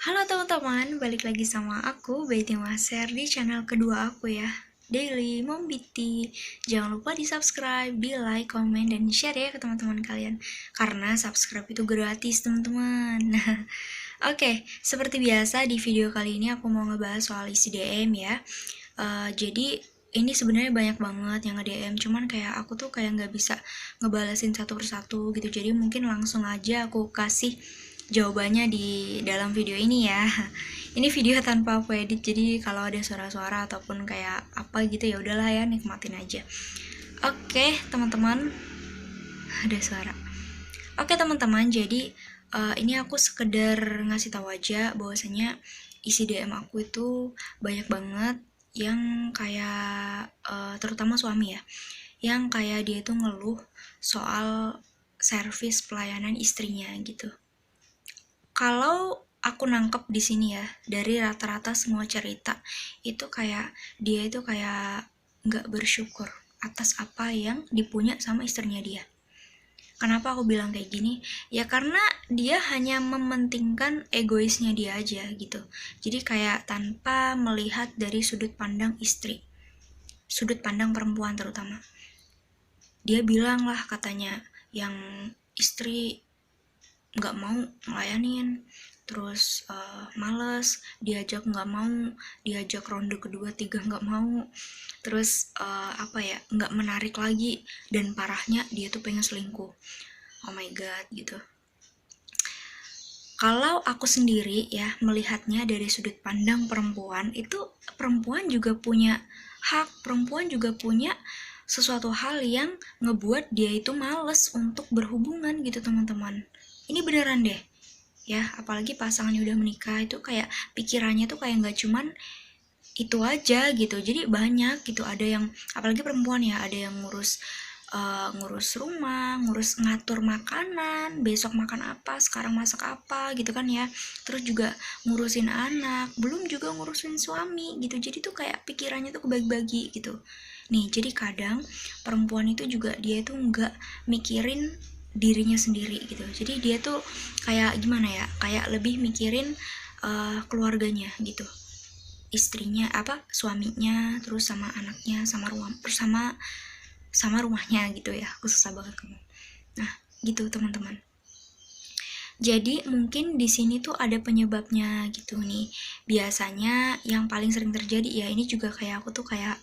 Halo teman-teman, balik lagi sama aku, Betty Maser, di channel kedua aku ya, Daily Mombiti. Jangan lupa di subscribe, di like, komen, dan share ya ke teman-teman kalian. Karena subscribe itu gratis teman-teman. Oke, seperti biasa di video kali ini aku mau ngebahas soal isi DM ya. Jadi ini sebenarnya banyak banget yang nge-DM, cuman kayak aku tuh kayak nggak bisa ngebalesin satu persatu gitu. Jadi mungkin langsung aja aku kasih jawabannya di dalam video ini ya. Ini video tanpa aku edit, jadi kalau ada suara-suara ataupun kayak apa gitu ya udahlah ya, nikmatin aja. Oke, teman-teman, ada suara. Oke, teman-teman, jadi ini aku sekedar ngasih tahu aja bahwasanya isi DM aku itu banyak banget yang kayak terutama suami ya, yang kayak dia itu ngeluh soal servis pelayanan istrinya gitu. Kalau aku nangkep di sini ya, dari rata-rata semua cerita itu kayak dia itu kayak nggak bersyukur atas apa yang dipunya sama istrinya dia. Kenapa aku bilang kayak gini? Ya karena dia hanya mementingkan egoisnya dia aja gitu. Jadi kayak tanpa melihat dari sudut pandang istri, sudut pandang perempuan terutama. Dia bilang lah katanya yang istri nggak mau ngelayanin, terus males diajak, nggak mau diajak ronde kedua tiga, nggak mau, terus apa ya, nggak menarik lagi, dan parahnya dia tuh pengen selingkuh. Oh my god gitu. Kalau aku sendiri ya melihatnya dari sudut pandang perempuan, itu perempuan juga punya hak, perempuan juga punya sesuatu hal yang ngebuat dia itu males untuk berhubungan gitu teman-teman. Ini beneran deh ya, apalagi pasangannya udah menikah itu kayak pikirannya tuh kayak nggak cuman itu aja gitu, jadi banyak gitu. Ada yang apalagi perempuan ya, ada yang ngurus rumah, ngurus ngatur makanan, besok makan apa, sekarang masak apa gitu kan ya, terus juga ngurusin anak, belum juga ngurusin suami gitu. Jadi tuh kayak pikirannya tuh kebagi-bagi gitu. Nih, jadi kadang perempuan itu juga dia itu nggak mikirin dirinya sendiri gitu. Jadi dia tuh kayak gimana ya, kayak lebih mikirin keluarganya gitu, istrinya, apa, suaminya, terus sama anaknya, sama rumahnya gitu ya. Aku susah banget ngomong. Nah, gitu teman-teman. Jadi mungkin di sini tuh ada penyebabnya gitu nih. Biasanya yang paling sering terjadi ya, ini juga kayak aku tuh kayak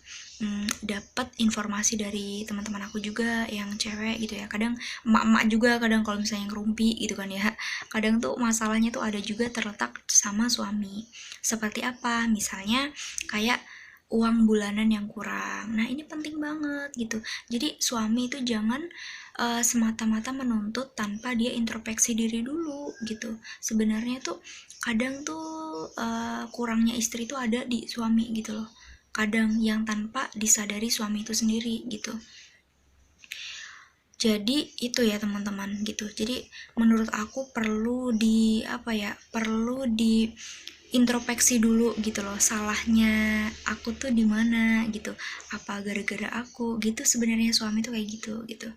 dapat informasi dari teman-teman aku juga yang cewek gitu ya. Kadang emak-emak juga, kadang kalau misalnya ngerumpi gitu kan ya. Kadang tuh masalahnya tuh ada juga terletak sama suami. Seperti apa? Misalnya kayak uang bulanan yang kurang. Nah, ini penting banget gitu. Jadi suami itu jangan semata-mata menuntut tanpa dia introspeksi diri dulu gitu. Sebenarnya tuh kadang tuh kurangnya istri tuh ada di suami gitu loh. Kadang yang tanpa disadari suami itu sendiri gitu. Jadi itu ya teman-teman gitu. Jadi menurut aku perlu di apa ya, perlu di introspeksi dulu gitu loh, salahnya aku tuh di mana gitu, apa gara-gara aku gitu. Sebenarnya suami tuh kayak gitu.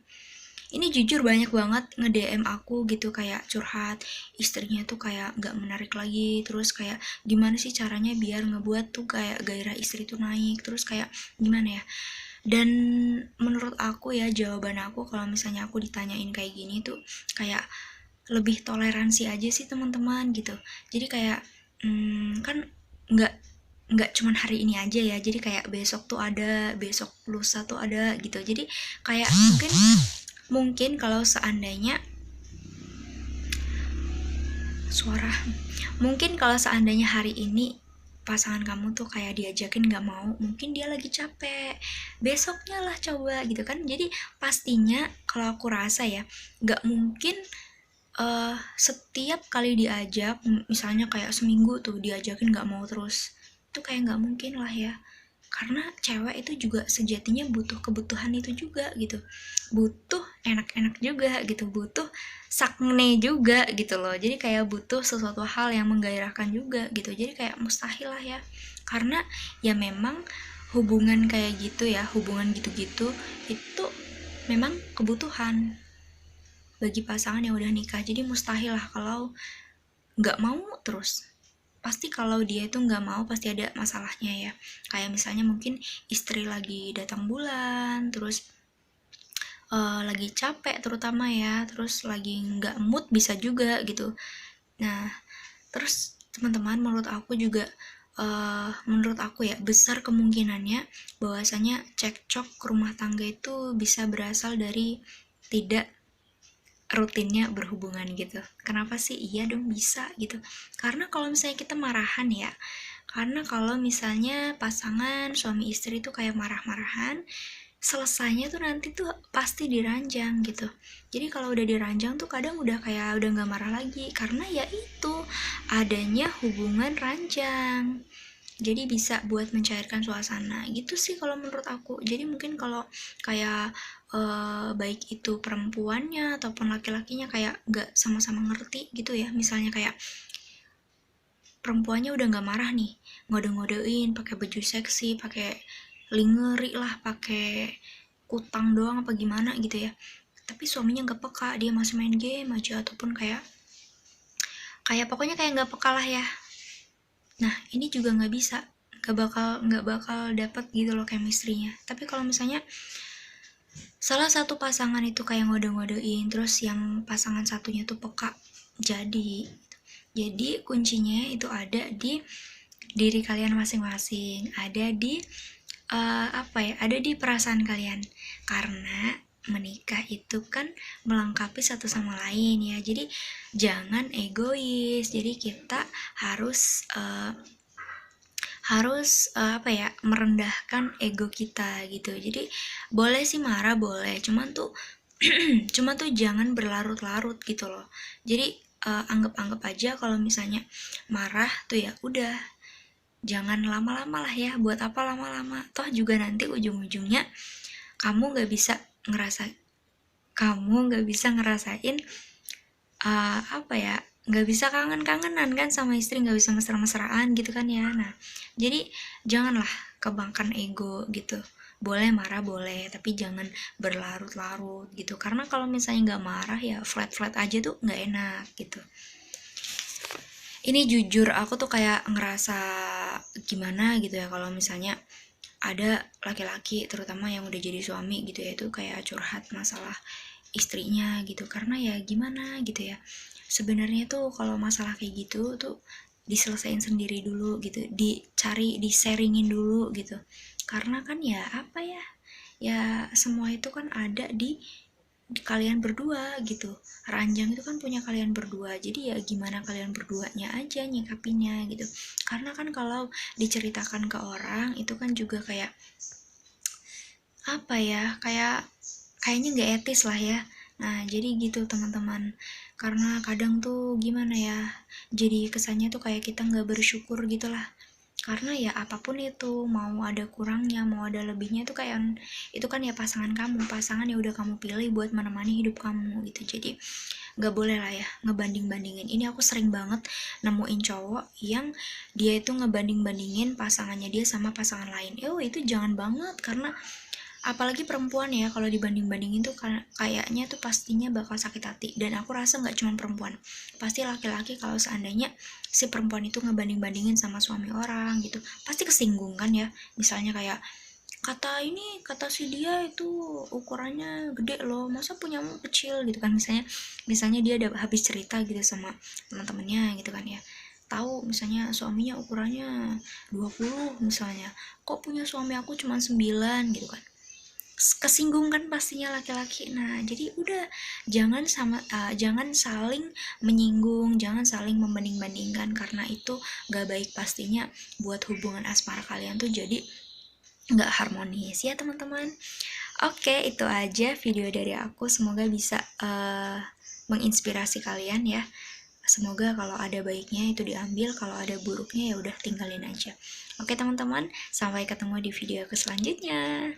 Ini jujur banyak banget nge-DM aku gitu, kayak curhat istrinya tuh kayak gak menarik lagi, terus kayak gimana sih caranya biar ngebuat tuh kayak gairah istri tuh naik, terus kayak gimana ya. Dan menurut aku ya, jawaban aku kalau misalnya aku ditanyain kayak gini tuh kayak lebih toleransi aja sih teman-teman gitu. Jadi kayak kan nggak cuman hari ini aja ya, jadi kayak besok tuh ada, besok lusa tuh ada gitu. Jadi kayak mungkin kalau seandainya suara mungkin kalau seandainya hari ini pasangan kamu tuh kayak diajakin nggak mau, mungkin dia lagi capek, besoknya lah coba gitu kan. Jadi pastinya kalau aku rasa ya, nggak mungkin setiap kali diajak, misalnya kayak seminggu tuh diajakin nggak mau terus, itu kayak nggak mungkin lah ya. Karena cewek itu juga sejatinya butuh kebutuhan itu juga gitu, butuh enak-enak juga gitu, butuh sakne juga gitu loh. Jadi kayak butuh sesuatu hal yang menggairahkan juga gitu. Jadi kayak mustahil lah ya, karena ya memang hubungan kayak gitu ya, hubungan gitu-gitu itu memang kebutuhan bagi pasangan yang udah nikah. Jadi mustahil lah kalau nggak mau terus. pasti kalau dia itu nggak mau pasti ada masalahnya ya. Kayak misalnya mungkin istri lagi datang bulan, terus lagi capek terutama ya, terus lagi nggak mood bisa juga gitu. Nah, terus teman-teman menurut aku ya besar kemungkinannya bahwasanya cekcok rumah tangga itu bisa berasal dari tidak rutinnya berhubungan gitu. Kenapa sih? Iya dong bisa gitu. Karena kalau misalnya kita marahan ya, karena kalau misalnya pasangan suami istri itu kayak marah-marahan, selesainya tuh nanti tuh pasti diranjang gitu. Jadi kalau udah diranjang tuh kadang udah kayak udah nggak marah lagi, karena ya itu adanya hubungan ranjang. Jadi bisa buat mencairkan suasana gitu sih kalau menurut aku. Jadi mungkin kalau kayak baik itu perempuannya ataupun laki-lakinya kayak nggak sama-sama ngerti gitu ya, misalnya kayak perempuannya udah nggak marah nih, ngode-ngodein pakai baju seksi, pakai lingeri lah, pakai kutang doang apa gimana gitu ya, tapi suaminya nggak peka, dia masih main game aja ataupun kayak pokoknya kayak nggak peka lah ya. Nah ini juga nggak bisa, nggak bakal dapet gitu loh chemistry-nya. Tapi kalau misalnya salah satu pasangan itu kayak ngode-ngodein, terus yang pasangan satunya tuh peka, jadi kuncinya itu ada di diri kalian masing-masing, ada di ada di perasaan kalian. Karena menikah itu kan melengkapi satu sama lain ya, jadi jangan egois. Jadi kita harus merendahkan ego kita gitu. Jadi boleh sih marah, boleh, cuman tuh jangan berlarut-larut gitu loh. Jadi anggap aja kalau misalnya marah tuh ya udah, jangan lama-lama lah ya. Buat apa lama-lama, toh juga nanti ujung-ujungnya kamu nggak bisa ngerasain nggak bisa kangen-kangenan kan sama istri, nggak bisa mesra-mesraan gitu kan ya. Nah jadi janganlah kebangkan ego gitu. Boleh marah boleh, tapi jangan berlarut-larut gitu, karena kalau misalnya nggak marah ya flat aja tuh nggak enak gitu. Ini jujur aku tuh kayak ngerasa gimana gitu ya kalau misalnya ada laki-laki terutama yang udah jadi suami gitu ya, itu kayak curhat masalah istrinya gitu. Karena ya gimana gitu ya, sebenarnya tuh kalau masalah kayak gitu tuh diselesain sendiri dulu gitu, disaringin dulu gitu. Karena kan ya semua itu kan ada di kalian berdua gitu. Ranjang itu kan punya kalian berdua, jadi ya gimana kalian berduanya aja nyikapinya gitu. Karena kan kalau diceritakan ke orang itu kan juga kayak kayaknya nggak etis lah ya. Nah jadi gitu teman-teman, karena kadang tuh gimana ya, jadi kesannya tuh kayak kita nggak bersyukur gitu lah. Karena ya apapun itu, mau ada kurangnya mau ada lebihnya, itu kan ya pasangan yang udah kamu pilih buat menemani hidup kamu gitu. Jadi nggak boleh lah ya ngebanding-bandingin. Ini aku sering banget nemuin cowok yang dia itu ngebanding-bandingin pasangannya dia sama pasangan lain. Itu jangan banget, karena apalagi perempuan ya, kalau dibanding-bandingin tuh kayaknya tuh pastinya bakal sakit hati. Dan aku rasa nggak cuma perempuan, pasti laki-laki kalau seandainya si perempuan itu ngebanding-bandingin sama suami orang gitu, pasti kesinggung kan ya. Misalnya kayak kata si dia itu ukurannya gede loh, masa punyamu kecil gitu kan. Misalnya dia udah habis cerita gitu sama teman-temannya gitu kan ya, tahu misalnya suaminya ukurannya 20 misalnya, kok punya suami aku cuma 9 gitu kan, kesinggung kan pastinya laki-laki. Nah jadi udah, jangan saling menyinggung, jangan saling membanding-bandingkan, karena itu gak baik pastinya buat hubungan asmara kalian tuh jadi gak harmonis ya teman-teman. Oke, itu aja video dari aku, semoga bisa menginspirasi kalian ya. Semoga kalau ada baiknya itu diambil, kalau ada buruknya ya udah tinggalin aja. Oke teman-teman, sampai ketemu di video aku selanjutnya.